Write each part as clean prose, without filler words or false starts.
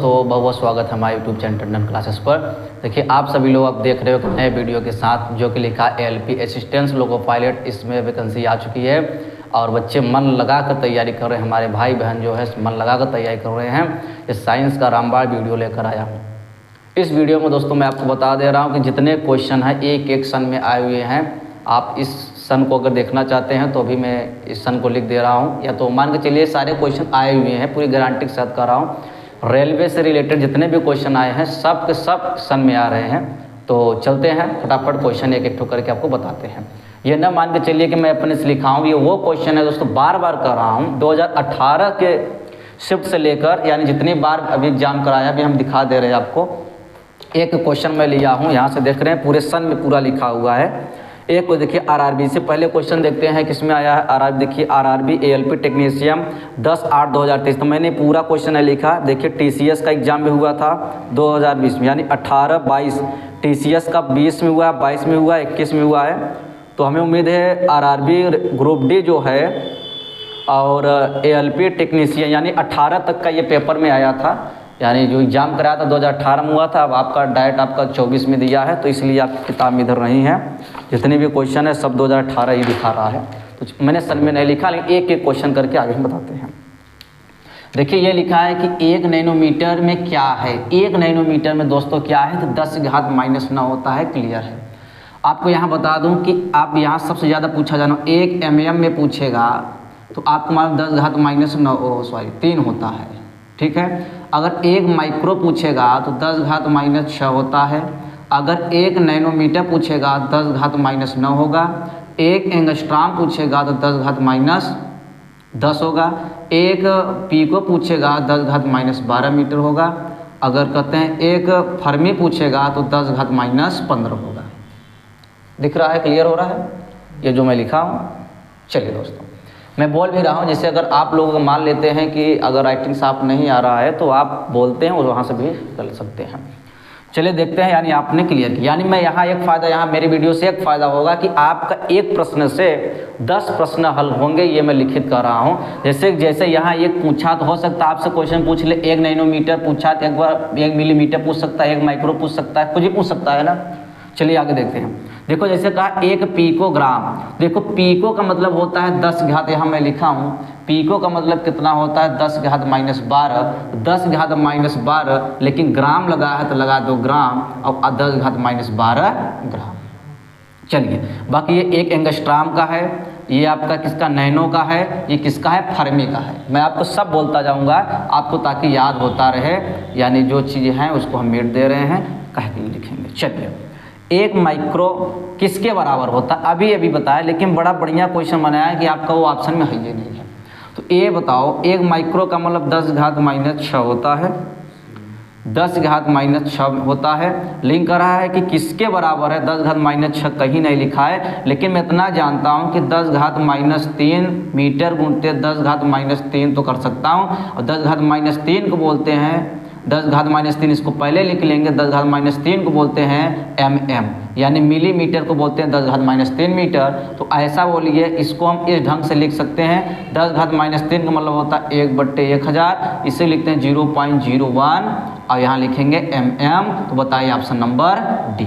दोस्तों, बहुत बहुत स्वागत है हमारे यूट्यूब चैनल टंडन क्लासेस पर। देखिए आप सभी लोग अब देख रहे हो नए वीडियो के साथ जो कि लिखा ALP असिस्टेंट लोको पायलट। इसमें वैकेंसी आ चुकी है और बच्चे मन लगा कर तैयारी कर रहे हैं। हमारे भाई बहन जो है मन लगा कर तैयारी कर रहे हैं। इस साइंस का रामबाण वीडियो लेकर आया हूँ। इस वीडियो में दोस्तों मैं आपको बता दे रहा हूँ कि जितने क्वेश्चन हैं एक एक सन में आए हुए हैं। आप इस सन को अगर देखना चाहते हैं तो अभी मैं इस सन को लिख दे रहा हूँ, या तो मान के चलिए सारे क्वेश्चन आए हुए हैं, पूरी गारंटी के साथ कर रहा हूँ। रेलवे से रिलेटेड जितने भी क्वेश्चन आए हैं सब के सब सन में आ रहे हैं। तो चलते हैं फटाफट क्वेश्चन एक एक ठो करके आपको बताते हैं। ये ना मान के चलिए कि मैं अपने से लिखा हूँ, ये वो क्वेश्चन है दोस्तों बार बार कर रहा हूँ। 2018 के शिफ्ट से लेकर यानी जितनी बार अभी एग्जाम कराया अभी हम दिखा दे रहे हैं आपको। एक क्वेश्चन मैं लिया हूँ, यहाँ से देख रहे हैं पूरे सन में पूरा लिखा हुआ है। एक को देखिए RRB से पहले क्वेश्चन देखते हैं किसमें आया है। RRB देखिए RRB ALP टेक्नीशियन 10/8/2023। तो मैंने पूरा क्वेश्चन है लिखा। देखिए TCS का एग्जाम भी हुआ था 2020 में, यानी 18-22। TCS का 20 में हुआ, 22 में हुआ, 21 में हुआ है। तो हमें उम्मीद है RRB ग्रुप D जो है और ALP टेक्नीशियन यानी 18 तक का ये पेपर में आया था, यानी जो एग्ज़ाम कराया था 2018 में हुआ था। अब आपका डायरेक्ट आपका 24 में दिया है, तो इसलिए आपकी किताब में इधर नहीं है। जितने भी क्वेश्चन है सब 2018 ही दिखा रहा है। तो मैंने सन में नहीं लिखा, लेकिन एक एक क्वेश्चन करके आगे हम बताते हैं। देखिए ये लिखा है कि 1 नैनोमीटर में क्या है। 1 नैनोमीटर में दोस्तों क्या है, तो 10⁻⁻9 होता है। क्लियर है। आपको यहाँ बता दूँ कि आप यहाँ सबसे ज़्यादा पूछा जाना 1 mm में पूछेगा तो आपको मालूम 10⁻⁻3 होता है। ठीक है। अगर 1 माइक्रो पूछेगा तो 10⁻⁻6 होता है। अगर 1 नैनोमीटर पूछेगा 10⁻⁻9 होगा। 1 एंगस्ट्रॉम पूछेगा तो 10⁻10 होगा। 1 पीको पूछेगा 10⁻12 मीटर होगा। अगर कहते हैं 1 फर्मी पूछेगा तो 10⁻15 होगा। दिख रहा है, क्लियर हो रहा है ये जो मैं लिखा हूँ। चलिए दोस्तों मैं बोल भी रहा हूँ, जैसे अगर आप लोग मान लेते हैं कि अगर राइटिंग साफ नहीं आ रहा है तो आप बोलते हैं और वहाँ से भी कर सकते हैं। चलिए देखते हैं, यानी आपने क्लियर किया। यानी मैं यहाँ एक फ़ायदा, यहाँ मेरी वीडियो से एक फ़ायदा होगा कि आपका एक प्रश्न से 10 प्रश्न हल होंगे, ये मैं लिखित कर रहा हूँ। जैसे यहाँ एक पूछा तो हो सकता है आपसे क्वेश्चन पूछ ले, 1 नैनोमीटर पूछा तो एक बार 1 मिलीमीटर पूछ सकता है, 1 माइक्रो पूछ सकता है, कुछ भी पूछ सकता है ना। चलिए आगे देखते हैं। देखो जैसे कहा 1 पिकोग्राम। देखो पिको का मतलब होता है 10 घात, यहाँ मैं लिखा हूँ पिको का मतलब कितना होता है 10⁻12। 10⁻12 लेकिन ग्राम लगा है तो लगा दो ग्राम, और 10⁻12 ग्राम। चलिए बाकी ये 1 एंगस्ट्रॉम का है, ये आपका किसका नैनो का है, ये किसका है फर्मी का है। मैं आपको सब बोलता जाऊँगा आपको ताकि याद होता रहे, यानी जो चीज़ें हैं उसको हम मिट दे रहे हैं, कह के लिखेंगे। चलिए 1 माइक्रो किसके बराबर होता है अभी बताया, लेकिन बड़ा बढ़िया क्वेश्चन बनाया है कि आपका वो ऑप्शन में है ये नहीं है। तो ये बताओ 1 माइक्रो का मतलब 10⁻6 होता है, 10⁻6 होता है। लिंक कर रहा है कि किसके बराबर है, 10⁻6 कहीं नहीं लिखा है, लेकिन मैं इतना जानता हूँ कि 10⁻3 मीटर गुणते 10⁻3 तो कर सकता हूँ। और 10⁻3 को बोलते हैं 10⁻3, इसको पहले लिख लेंगे। 10⁻3 को बोलते हैं mm, यानी मिलीमीटर को बोलते हैं 10⁻3 मीटर। तो ऐसा बोलिए, इसको हम इस ढंग से लिख सकते हैं। 10⁻3 का मतलब होता है 1/1000, इसे लिखते हैं 0.01 और यहाँ लिखेंगे mm। तो बताइए ऑप्शन नंबर डी।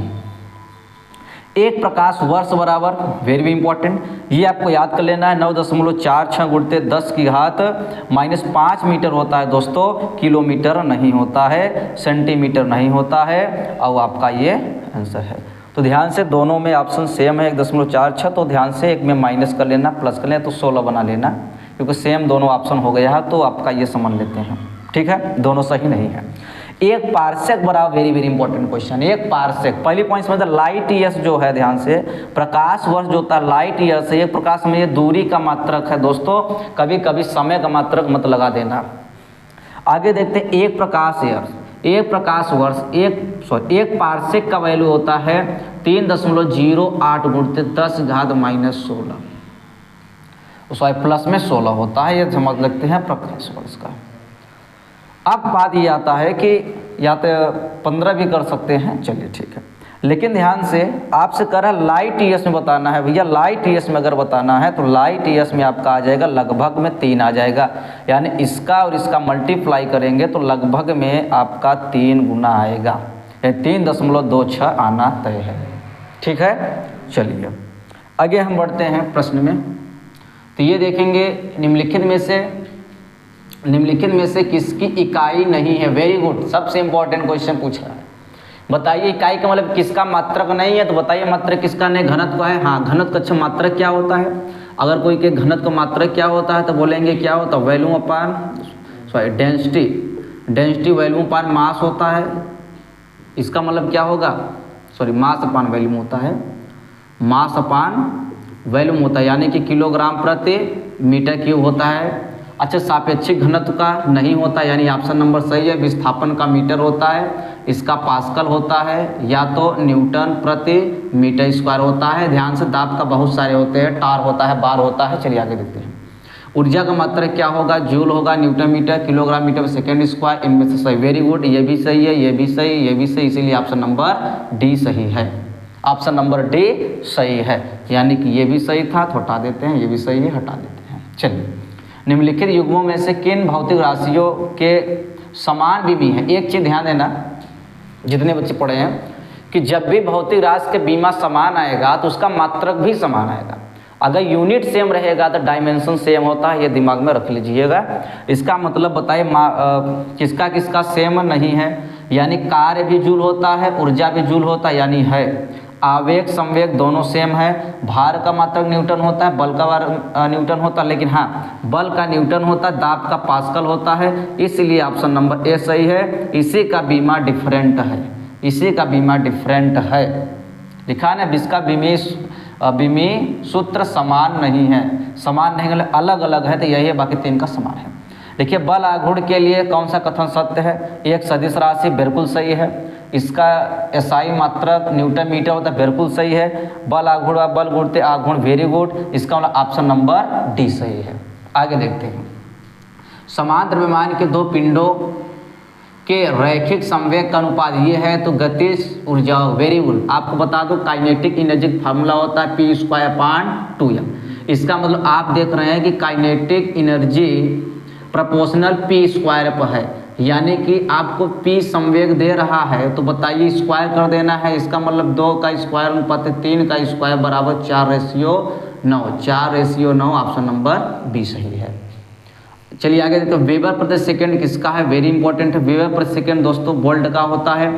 1 प्रकाश वर्ष बराबर, वेरी इंपॉर्टेंट, ये आपको याद कर लेना है। 9.46 गुणते 10⁻5 मीटर होता है दोस्तों। किलोमीटर नहीं होता है, सेंटीमीटर नहीं होता है, और आपका ये आंसर है। तो ध्यान से दोनों में ऑप्शन सेम है 1.46, तो ध्यान से एक में माइनस कर लेना, प्लस कर लेना, तो 16 बना लेना, क्योंकि सेम दोनों ऑप्शन हो गया है। तो आपका ये समझ लेते हैं, ठीक है, दोनों सही नहीं है। 1 पार्सेक बराबर, वेरी इंपॉर्टेंट क्वेश्चन। 1 पार्सेक पहली पॉइंट मतलब लाइट ईयर्स जो है, ध्यान से प्रकाश वर्ष जो होता है लाइट ईयर्स से। 1 प्रकाश में ये दूरी का मात्रक है दोस्तों, कभी कभी समय का मात्रक मत लगा देना। आगे देखते हैं 1 प्रकाश ईयर्स, 1 प्रकाश वर्ष, 1 पार्सेक का वैल्यू होता है 3.08 गुणते 10⁻16। सॉरी प्लस में 16 होता है, ये समझ लगते हैं प्रकाश वर्ष का। अब बात ये आता है कि या तो 15 भी कर सकते हैं। चलिए ठीक है। लेकिन ध्यान से आपसे कह रहा है लाइट ईयर्स में बताना है। भैया लाइट ईयर्स में अगर बताना है तो लाइट ईयर्स में आपका आ जाएगा लगभग में 3 आ जाएगा, यानी इसका और इसका मल्टीप्लाई करेंगे तो लगभग में आपका 3 गुना आएगा, 3.26 आना तय है। ठीक है, चलिए आगे हम बढ़ते हैं प्रश्न में। तो ये देखेंगे निम्नलिखित में से किसकी इकाई नहीं है। वेरी गुड, सबसे इंपॉर्टेंट क्वेश्चन पूछ रहा है। बताइए इकाई का मतलब किसका मात्रक नहीं है, तो बताइए मात्रक किसका नहीं, घनत्व है। हाँ, घनत्व का अच्छा मात्रक क्या होता है, अगर कोई के घनत्व का मात्रक क्या होता है तो बोलेंगे क्या होता है, वॉल्यूम अपान डेंसिटी वॉल्यूम अपान मास होता है। इसका मतलब क्या होगा, मास अपान वॉल्यूम होता है, मास अपान वॉल्यूम होता है, यानी कि किलोग्राम प्रति मीटर क्यूब होता है। अच्छा, सापेक्षिक घनत्व का नहीं होता, यानी ऑप्शन नंबर सही है, विस्थापन का मीटर होता है, इसका पास्कल होता है, या तो न्यूटन प्रति मीटर स्क्वायर होता है। ध्यान से, दाब का बहुत सारे होते हैं, टार होता है, बार होता है। चलिए आगे देखते हैं। ऊर्जा का मात्रक क्या होगा, जूल होगा, newton meter, kilogram meter second square, इनमें से सही। वेरी गुड, ये भी सही है, ये भी सही, ये भी सही, इसीलिए ऑप्शन नंबर डी सही है। ऑप्शन नंबर डी सही है, यानी कि ये भी सही था तो हटा देते हैं, ये भी सही है, हटा देते हैं। चलिए, निम्नलिखित युग्मों में से किन भौतिक राशियों के समान बीमी है। एक चीज़ ध्यान देना, जितने बच्चे पढ़े हैं, कि जब भी भौतिक राशि के बीमा समान आएगा तो उसका मात्रक भी समान आएगा। अगर यूनिट सेम रहेगा तो डायमेंशन सेम होता है, ये दिमाग में रख लीजिएगा। इसका मतलब बताइए किसका किसका सेम नहीं है, यानी कार्य भी जूल होता है, ऊर्जा भी जूल होता है, यानी है। आवेग संवेग दोनों सेम है। भार का मात्रक न्यूटन होता है, बल का भार न्यूटन होता है, लेकिन हाँ, बल का न्यूटन होता है, दाब का पास्कल होता है, इसलिए ऑप्शन नंबर ए सही है। इसी का बीमा डिफरेंट है, इसी का बीमा डिफरेंट है। लिखा है ना, इसका बीमी सूत्र समान नहीं है, समान नहीं मतलब अलग अलग है, तो यही है, बाकी 3 का समान है। देखिए, बल आघूर्ण के लिए कौन सा कथन सत्य है, एक सदिश राशि, बिल्कुल सही है। इसका एसआई मात्रक न्यूटन मीटर होता है, बिल्कुल सही है। बल आघूर्ण बल गुणते आघूर्ण, वेरी गुड, इसका मतलब ऑप्शन नंबर डी सही है। आगे देखते हैं। समान द्रव्यमान के 2 पिंडों के रैखिक संवेग का अनुपात ये है तो गतिज ऊर्जा, वेरी गुड। आपको बता दो काइनेटिक एनर्जी फार्मूला होता है P²/2m। इसका मतलब आप देख रहे हैं कि काइनेटिक एनर्जी प्रोपोर्शनल P² पर है, यानी कि आपको P संवेग दे रहा है तो बताइए स्क्वायर कर देना है। इसका मतलब 2 का स्क्वायर अनुपात 3 का स्क्वायर बराबर 4:9, 4:9, ऑप्शन नंबर बी सही है। चलिए आगे देखते हैं। वेबर प्रति सेकंड किसका है, वेरी इंपॉर्टेंट है। वेबर प्रति सेकंड दोस्तों वोल्ट का होता है।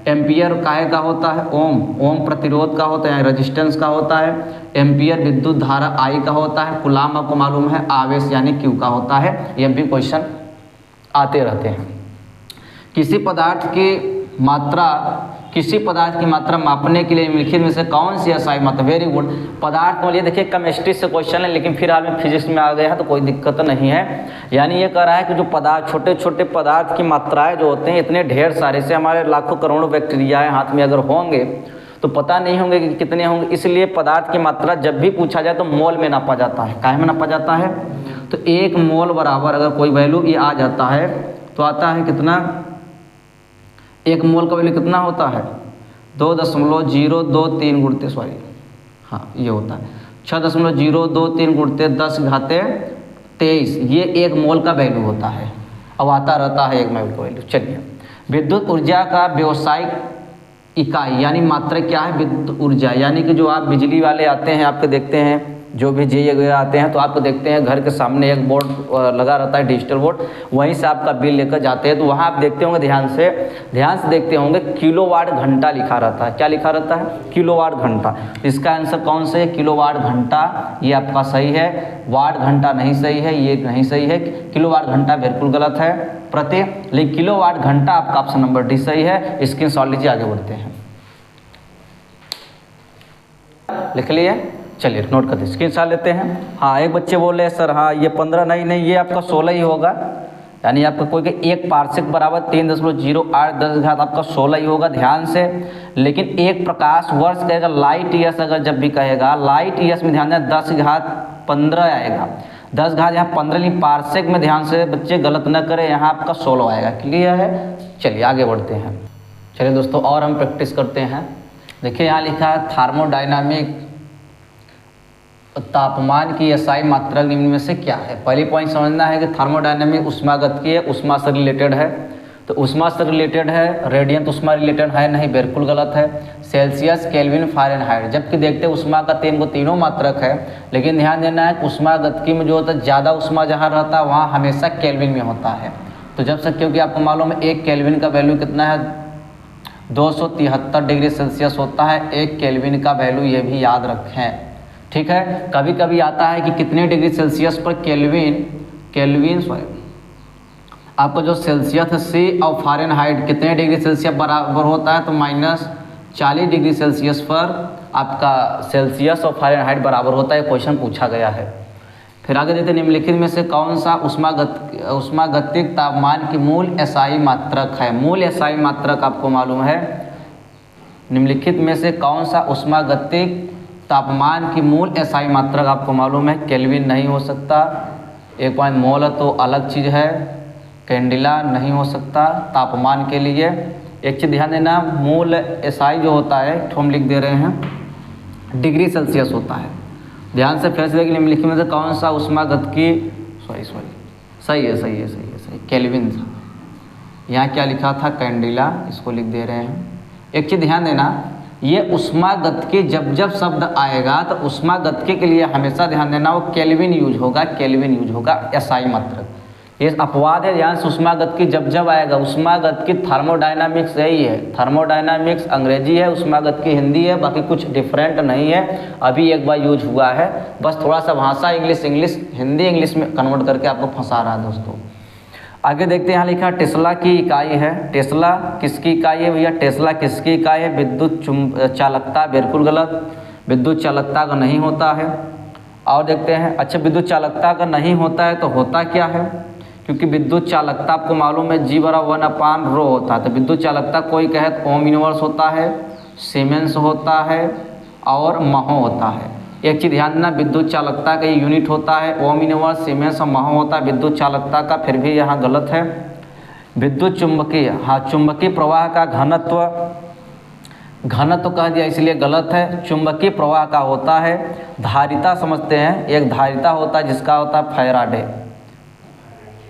एम्पियर काहे का होता है, ओम प्रतिरोध का होता है, रेजिस्टेंस का होता है। एम्पियर विद्युत धारा आई का होता है। कूलाम आपको मालूम है, आवेश यानी क्यू का होता है। ये भी क्वेश्चन आते रहते हैं। किसी पदार्थ की मात्रा मापने के लिए निम्नलिखित में से कौन सी एसआई मात्रा, वेरी गुड। पदार्थ को लिए देखिए केमिस्ट्री से क्वेश्चन है, लेकिन फिर हाल में फिजिक्स में आ गया है तो कोई दिक्कत नहीं है। यानी ये कह रहा है कि जो पदार्थ, छोटे छोटे पदार्थ की मात्राएं जो होते हैं, इतने ढेर सारे से हमारे लाखों करोड़ों बैक्टीरियाएं हाथ में अगर होंगे तो पता नहीं होंगे कि कितने होंगे। इसलिए पदार्थ की मात्रा जब भी पूछा जाए तो मोल में नापा जाता है। काहे में नापा जाता है, तो 1 मोल बराबर अगर कोई वैल्यू ये आ जाता है तो आता है कितना, 1 मोल का वैल्यू कितना होता है, 2.023 गुणते, ये होता है 6.023 गुणते 10⁻23, ये 1 मोल का वैल्यू होता है। अब आता रहता है 1 मोल का वैल्यू। चलिए, विद्युत ऊर्जा का व्यावसायिक इकाई यानी मात्रा क्या है, विद्युत ऊर्जा, यानी कि जो आप बिजली वाले आते हैं, आपके देखते हैं जो भी जे वगैरह आते हैं तो आपको देखते हैं घर के सामने एक बोर्ड लगा रहता है, डिजिटल बोर्ड, वहीं से आपका बिल लेकर जाते हैं तो वहाँ आप देखते होंगे, ध्यान से देखते होंगे, किलोवाट घंटा लिखा रहता है। क्या लिखा रहता है, किलोवाट घंटा। इसका आंसर कौन से है, किलोवाट घंटा, ये आपका सही है। वाट घंटा नहीं सही है, ये नहीं सही है। किलोवाट घंटा बिल्कुल गलत है, प्रति, लेकिन किलोवाट घंटा आपका ऑप्शन नंबर डी सही है। स्क्रीनशॉट लीजिए, आगे बढ़ते हैं। लिख लिए, चलिए नोट करते, स्क्रीनशॉट लेते हैं। हाँ, एक बच्चे बोल रहे हैं सर, हाँ ये 15 नहीं, ये आपका 16 ही होगा, यानी आपका कोई कि 1 पार्सेक बराबर 3.08 10 घात आपका 16 ही होगा, ध्यान से। लेकिन 1 प्रकाश वर्ष कहेगा, लाइट ईयर्स अगर जब भी कहेगा, लाइट ईयर्स में ध्यान दें 10⁻15 आएगा, 10 घात यहाँ 15, लेकिन पार्सेक में ध्यान से बच्चे गलत न करें, यहाँ आपका 16 आएगा। क्लियर है, चलिए आगे बढ़ते हैं। चलिए दोस्तों, और हम प्रैक्टिस करते हैं। देखिए यहाँ लिखा है थर्मोडायनामिक तापमान की एसआई मात्रक निम्न में से क्या है। पहली पॉइंट समझना है कि थर्मोडायनामिक ऊष्मागतिकीय ऊष्मा से रिलेटेड है, तो ऊष्मा से रिलेटेड है, रेडियंट ऊष्मा रिलेटेड है नहीं, बिल्कुल गलत है। सेल्सियस, केल्विन, फ़ारेनहाइट, जबकि देखते हैं ऊष्मा का तीनों मात्रक है, लेकिन ध्यान देना है ऊष्मागतिकी में जो होता है ज़्यादा ऊष्मा जहाँ रहता है वहाँ हमेशा केल्विन में होता है। तो जब से क्योंकि आपको मालूम है 1 केल्विन का वैल्यू कितना है 273 डिग्री सेल्सियस होता है 1 केल्विन का वैल्यू, ये भी याद रखें। ठीक है, कभी कभी आता है कि कितने डिग्री सेल्सियस पर केल्विन आपका जो सेल्सियस है सी और फ़ारेनहाइट कितने डिग्री सेल्सियस बराबर होता है, तो -40 डिग्री सेल्सियस पर आपका सेल्सियस और फ़ारेनहाइट बराबर होता है, क्वेश्चन पूछा गया है। फिर आगे देते निम्नलिखित में से कौन सा ऊष्मागतिक तापमान की मूल एसआई मात्रक है। मूल एसआई मात्रक आपको मालूम है, निम्नलिखित में से कौन सा ऊष्मागतिक तापमान की मूल एसआई मात्रक आपको मालूम है। केल्विन नहीं हो सकता, 1 पॉइंट मोल तो अलग चीज़ है, कैंडिला नहीं हो सकता तापमान के लिए। एक चीज़ ध्यान देना, मूल एसआई जो होता है तो हम लिख दे रहे हैं डिग्री सेल्सियस होता है। ध्यान से फिर से देखिए निम्नलिखित में से कौन सा ऊष्मागतिकी सही है केल्विन था। यहाँ क्या लिखा था कैंडिला, इसको लिख दे रहे हैं। एक चीज़ ध्यान देना, ये ऊष्मागतिकी जब शब्द आएगा तो ऊष्मागतिकी के लिए हमेशा ध्यान देना वो केल्विन यूज होगा एसआई मात्रक। ये अपवाद है, ध्यान से ऊष्मागतिकी जब आएगा, ऊष्मागतिकी थर्मोडायनामिक्स यही है, थर्मोडायनामिक्स अंग्रेजी है, ऊष्मागतिकी हिंदी है, बाकी कुछ डिफरेंट नहीं है। अभी एक बार यूज हुआ है, बस थोड़ा सा भाषा हिंदी इंग्लिश में कन्वर्ट करके आपको फंसा रहा है दोस्तों। आगे देखते हैं, यहाँ लिखा टेस्ला की इकाई है। टेस्ला किसकी इकाई है भैया, टेस्ला किसकी इकाई है। विद्युत चालकता, बिल्कुल गलत, विद्युत चालकता का नहीं होता है। और देखते हैं, अच्छा विद्युत चालकता का नहीं होता है तो होता क्या है, क्योंकि विद्युत चालकता आपको मालूम है G = 1/ρ होता है। तो विद्युत चालकता कोई कहे तो ओम इनवर्स होता है, सीमेंस होता है और महो होता है। एक चीज़ ध्यान देना, विद्युत चालकता का ये यूनिट होता है, ओम इनवर्स, सीमेंस और महो होता है विद्युत चालकता का, फिर भी यहाँ गलत है। विद्युत चुंबकीय, हाँ चुंबकीय प्रवाह का घनत्व कह दिया इसलिए गलत है। चुंबकीय प्रवाह का होता है धारिता, समझते हैं, एक धारिता होता है जिसका होता है फैराडे।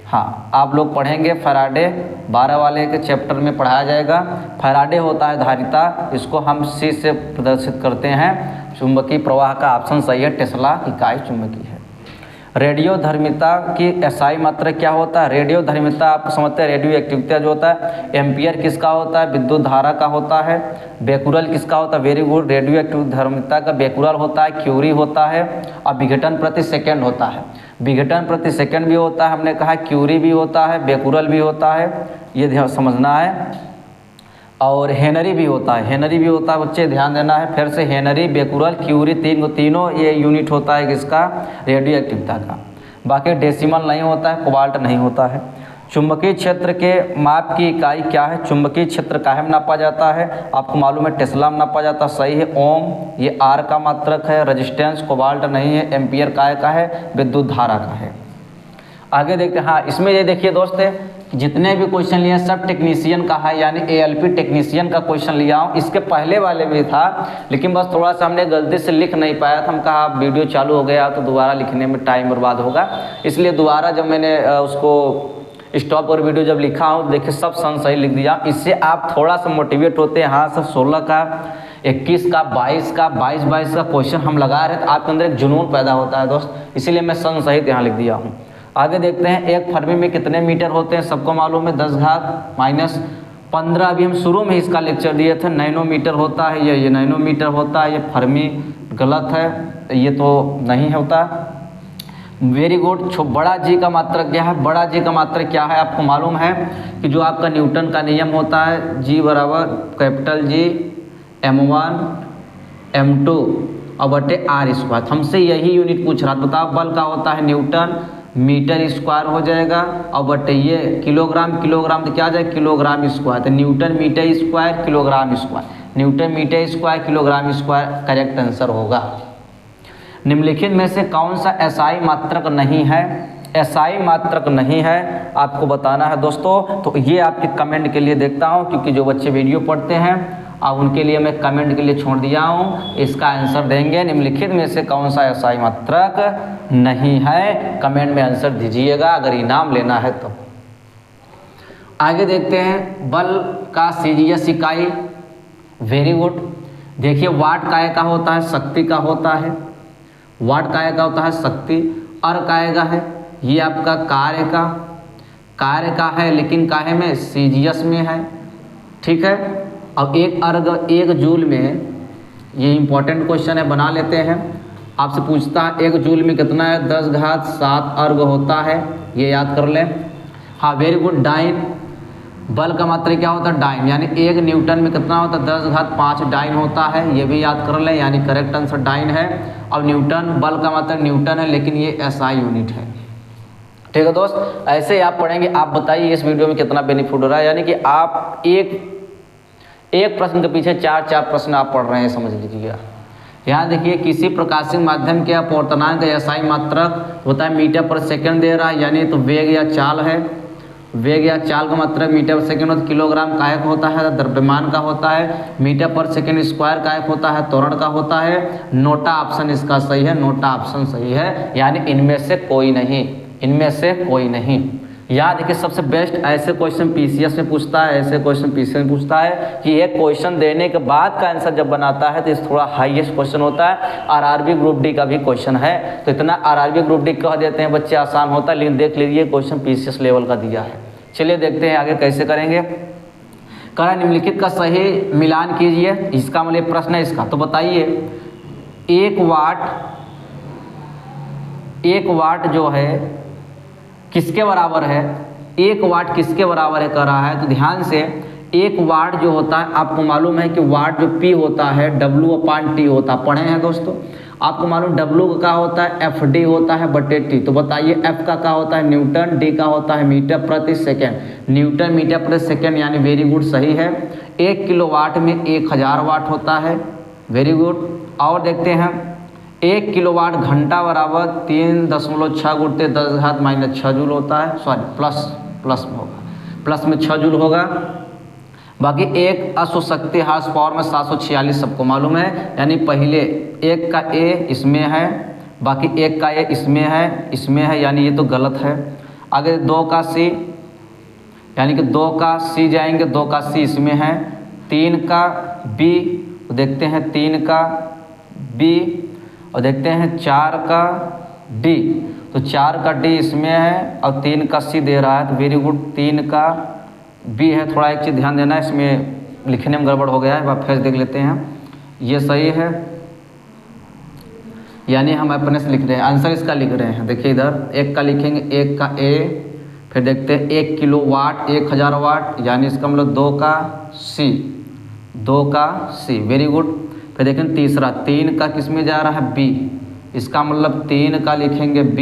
हाँ, आप लोग पढ़ेंगे फैराडे, 12 वाले के चैप्टर में पढ़ाया जाएगा। फैराडे होता है धारिता, इसको हम C से प्रदर्शित करते हैं। चुंबकीय प्रवाह का ऑप्शन सही है, टेस्ला इकाई चुंबकीय है। रेडियो धर्मिता की एसआई मात्रक क्या होता है। रेडियो धर्मिता आप समझते हैं, रेडियो एक्टिविटी जो होता है। एम्पियर किसका होता है, विद्युत धारा का होता है। बेकुरल किसका होता है, वेरी गुड, रेडियो एक्टिव धर्मिता का बेकुरल होता है, क्यूरी होता है। और विघटन प्रति सेकेंड होता है, विघटन प्रति सेकेंड भी होता है, हमने कहा क्यूरी भी होता है, बेकुरल भी होता है, ये समझना है। और हेनरी भी होता है, बच्चे ध्यान देना है। फिर से हेनरी, बेकुरल, क्यूरी, तीनों ये यूनिट होता है किसका, रेडियो एक्टिविटी का। बाकी डेसिमल नहीं होता है, कोबाल्ट नहीं होता है। चुंबकीय क्षेत्र के माप की इकाई क्या है। चुंबकीय क्षेत्र काहे में नापा जाता है, आपको मालूम है टेस्ला में नापा जाता है, सही है ओम, ये आर का मात्रक है। रेजिस्टेंस कोबाल्ट नहीं है, एम्पियर का है, विद्युत धारा का है। आगे देखते हैं, हाँ इसमें ये देखिए दोस्त, जितने भी क्वेश्चन लिए सब टेक्नीशियन का है, यानी ALP टेक्नीशियन का क्वेश्चन लिया हूँ। इसके पहले वाले भी था, लेकिन बस थोड़ा सा हमने गलती से लिख नहीं पाया था। हम कहा वीडियो चालू हो गया तो दोबारा लिखने में टाइम बर्बाद होगा, इसलिए दोबारा जब मैंने उसको स्टॉप और वीडियो जब लिखा हूँ, देखिए सब सही लिख दिया। इससे आप थोड़ा सा मोटिवेट होते हैं, हाँ सर 16 का 21 का 22 का 22 का क्वेश्चन हम लगा रहे हैं, तो आपके अंदर एक जुनून पैदा होता है दोस्त, इसीलिए मैं सहित यहाँ लिख दिया हूँ। आगे देखते हैं, 1 फर्मी में कितने मीटर होते हैं, सबको मालूम है 10⁻⁻15। अभी हम शुरू में इसका लेक्चर दिए थे, नैनोमीटर होता है, ये नैनोमीटर होता है, ये फर्मी गलत है, ये तो नहीं होता। Very good. बड़ा जी का मात्रक क्या है, बड़ा जी का मात्रक क्या है, आपको मालूम है कि जो आपका न्यूटन का नियम होता है, G = G m1 m2 और r²। हमसे यही यूनिट पूछ रहा, बताओ बल का होता है न्यूटन, मीटर स्क्वायर हो जाएगा, और बटे ये किलोग्राम तो क्या आ जाएगा, किलोग्राम स्क्वायर। तो newton meter square kilogram square, newton meter square kilogram square correct answer होगा। निम्नलिखित में से कौन सा एसआई मात्रक नहीं है, एसआई मात्रक नहीं है आपको बताना है दोस्तों। तो ये आपके कमेंट के लिए देखता हूँ, क्योंकि जो बच्चे वीडियो पढ़ते हैं अब उनके लिए मैं कमेंट के लिए छोड़ दिया हूँ, इसका आंसर देंगे निम्नलिखित में से कौन सा SI मात्रक नहीं है, कमेंट में आंसर दीजिएगा अगर इनाम लेना है तो। आगे देखते हैं बल का CGS इकाई। Very good. देखिए वाट काय का होता है, शक्ति का होता है, वाट काय का होता है शक्ति, और काय का है ये आपका कार्य का है, लेकिन काहे में CGS में है, ठीक है। अब एक अर्ग 1 जूल में, ये इंपॉर्टेंट क्वेश्चन है, बना लेते हैं। आपसे पूछता है 1 जूल में कितना है, 10⁻7 अर्ग होता है, ये याद कर लें। हाँ वेरी गुड। डाइन, बल का मात्रा क्या होता है, डाइन, यानी 1 न्यूटन में कितना होता है, 10⁻5 डाइन होता है, ये भी याद कर लें, यानी करेक्ट आंसर डाइन है। और न्यूटन, बल का मात्रा न्यूटन है, लेकिन ये SI यूनिट है, ठीक है दोस्त। ऐसे ही आप पढ़ेंगे। आप बताइए इस वीडियो में कितना बेनिफिट हो रहा है, यानी कि आप एक प्रश्न के पीछे 4 प्रश्न आप पढ़ रहे हैं, समझ लीजिएगा। यहाँ देखिए किसी प्रकाशिक माध्यम के अपवर्तनांक का SI मात्रक होता है मीटर पर सेकंड दे रहा है, यानी तो वेग या चाल है, वेग या चाल का मात्रक मीटर पर सेकंड होता है, किलोग्राम कायक होता है, द्रव्यमान का होता है, मीटर पर सेकंड स्क्वायर कायक होता है, त्वरण का होता है। नोटा ऑप्शन इसका सही है, नोटा ऑप्शन सही है, यानी इनमें से कोई नहीं, इनमें से कोई नहीं। याद देखिए सबसे बेस्ट ऐसे क्वेश्चन PCS में पूछता है, ऐसे क्वेश्चन PCS में पूछता है कि एक क्वेश्चन देने के बाद का आंसर जब बनाता है तो इस थोड़ा हाईएस्ट क्वेश्चन होता है। RRB ग्रुप डी का भी क्वेश्चन है, तो इतना RRB ग्रुप डी कह देते हैं बच्चे आसान होता है, लेकिन देख लीजिए क्वेश्चन PCS लेवल का दिया है। चलिए देखते हैं आगे कैसे करेंगे। करें निम्नलिखित का सही मिलान कीजिए, इसका मतलब प्रश्न है इसका। तो बताइए 1 वाट जो है किसके बराबर है, 1 वाट किसके बराबर है कर रहा है। तो ध्यान से 1 वाट जो होता है, आपको मालूम है कि वाट जो P होता है W/T होता है, पढ़े हैं दोस्तों। आपको मालूम W का होता है FD होता है बटे T। तो बताइए F का होता है न्यूटन, D का होता है मीटर प्रति सेकेंड, न्यूटन मीटर प्रति सेकेंड, यानी वेरी गुड सही है। 1 किलोवाट में 1000 वाट होता है, वेरी गुड। और देखते हैं 1 किलोवाट घंटा बराबर 3.6 गुणते 10⁻⁻6 जूल होता है, सॉरी प्लस में होगा, प्लस में 6 जूल होगा। बाकी एक अश्व शक्ति हार्स पावर में 746 सबको मालूम है, यानी पहले 1 का A इसमें है, बाकी 1 का A इसमें है, यानी ये तो गलत है। आगे 2 का C, यानी कि 2 का C जाएंगे, 2 का C इसमें है। 3 का B, तो देखते हैं 3 का B, और देखते हैं 4 का D, तो 4 का D इसमें है और 3 का C दे रहा है, तो वेरी गुड 3 का B है। थोड़ा एक चीज़ ध्यान देना है, इसमें लिखने में गड़बड़ हो गया है, आप फिर देख लेते हैं। ये सही है, यानी हम अपने से लिख रहे हैं, आंसर इसका लिख रहे हैं। देखिए इधर 1 का लिखेंगे, 1 का A, फिर देखते हैं 1 किलोवाट 1000 वाट, यानी इसका मतलब 2 का C, वेरी गुड। फिर देखें तीसरा 3 का किस में जा रहा है, B, इसका मतलब 3 का लिखेंगे B।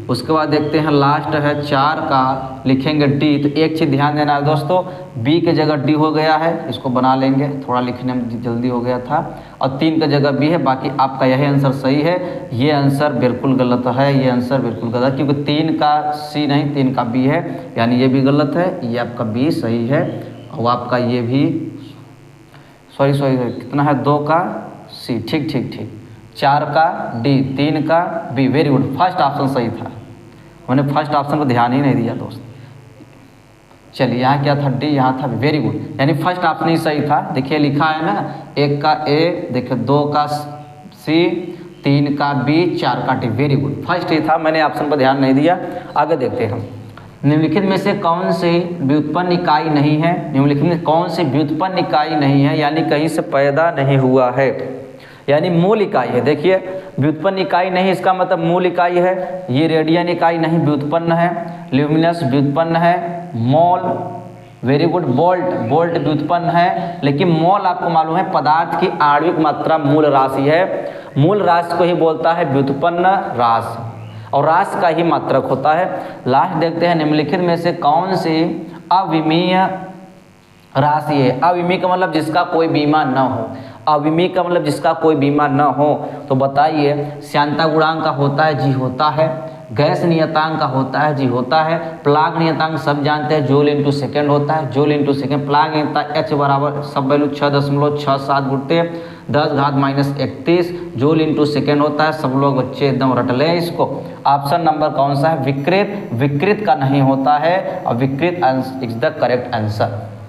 उसके बाद देखते हैं लास्ट है 4 का लिखेंगे D। तो एक चीज़ ध्यान देना है दोस्तों, B की जगह D हो गया है, इसको बना लेंगे, थोड़ा लिखने में जल्दी हो गया था, और 3 की जगह B है। बाकी आपका यही आंसर सही है, ये आंसर बिल्कुल गलत है, ये आंसर बिल्कुल गलत, क्योंकि 3 का C नहीं 3 का B है, यानी ये भी गलत है, ये आपका B सही है। और आपका ये भी सॉरी कितना है, 2 का C, ठीक 4 का D, 3 का B, very good. First option सही था, मैंने फर्स्ट ऑप्शन को ध्यान ही नहीं दिया दोस्त। चलिए यहाँ क्या था, D, यहाँ था B, वेरी गुड, यानी फर्स्ट ऑप्शन ही सही था। देखिए लिखा है ना, 1 का A, देखिए 2 का C, 3 का B, 4 का D, वेरी गुड, फर्स्ट ही था, मैंने ऑप्शन पर ध्यान नहीं दिया। आगे देखते हैं हम, निम्नलिखित में से कौन सी व्युत्पन्न इकाई नहीं है, निम्नलिखित में कौन सी व्युत्पन्न इकाई नहीं है, यानी कहीं से पैदा नहीं हुआ है, यानी मूल इकाई है। देखिए व्युत्पन्न इकाई नहीं, इसका मतलब मूल इकाई है। ये रेडियन इकाई नहीं, व्युत्पन्न है। ल्यूमिनस व्युत्पन्न है। मोल, वेरी गुड। वोल्ट व्युत्पन्न है, लेकिन मोल आपको मालूम है पदार्थ की आणविक मात्रा मूल राशि है, मूल राशि को ही बोलता है व्युत्पन्न राशि, और राशि का ही मात्रक होता है। लास्ट देखते हैं, निम्नलिखित में से कौन सी अविमीय राशि है। अविमीय का मतलब जिसका कोई बीमा न हो, अविमीय का मतलब जिसका कोई बीमा न हो। तो बताइए श्यानता गुणांक का होता है, जी होता है। गैस नियतांक का होता है जी, होता है। प्लाग नियतांक सब जानते हैं, जूल इंटू सेकेंड होता है, जूल इंटू सेकेंड। प्लाग नियतांक H बराबर सब वैल्यू 6.67 गुणते 10⁻31 जूल इंटू सेकेंड होता है। सब लोग बच्चे एकदम रट ले इसको। ऑप्शन नंबर कौन सा है? विकृत, विकृत का नहीं होता है, और विकृत इज द करेक्ट आंसर।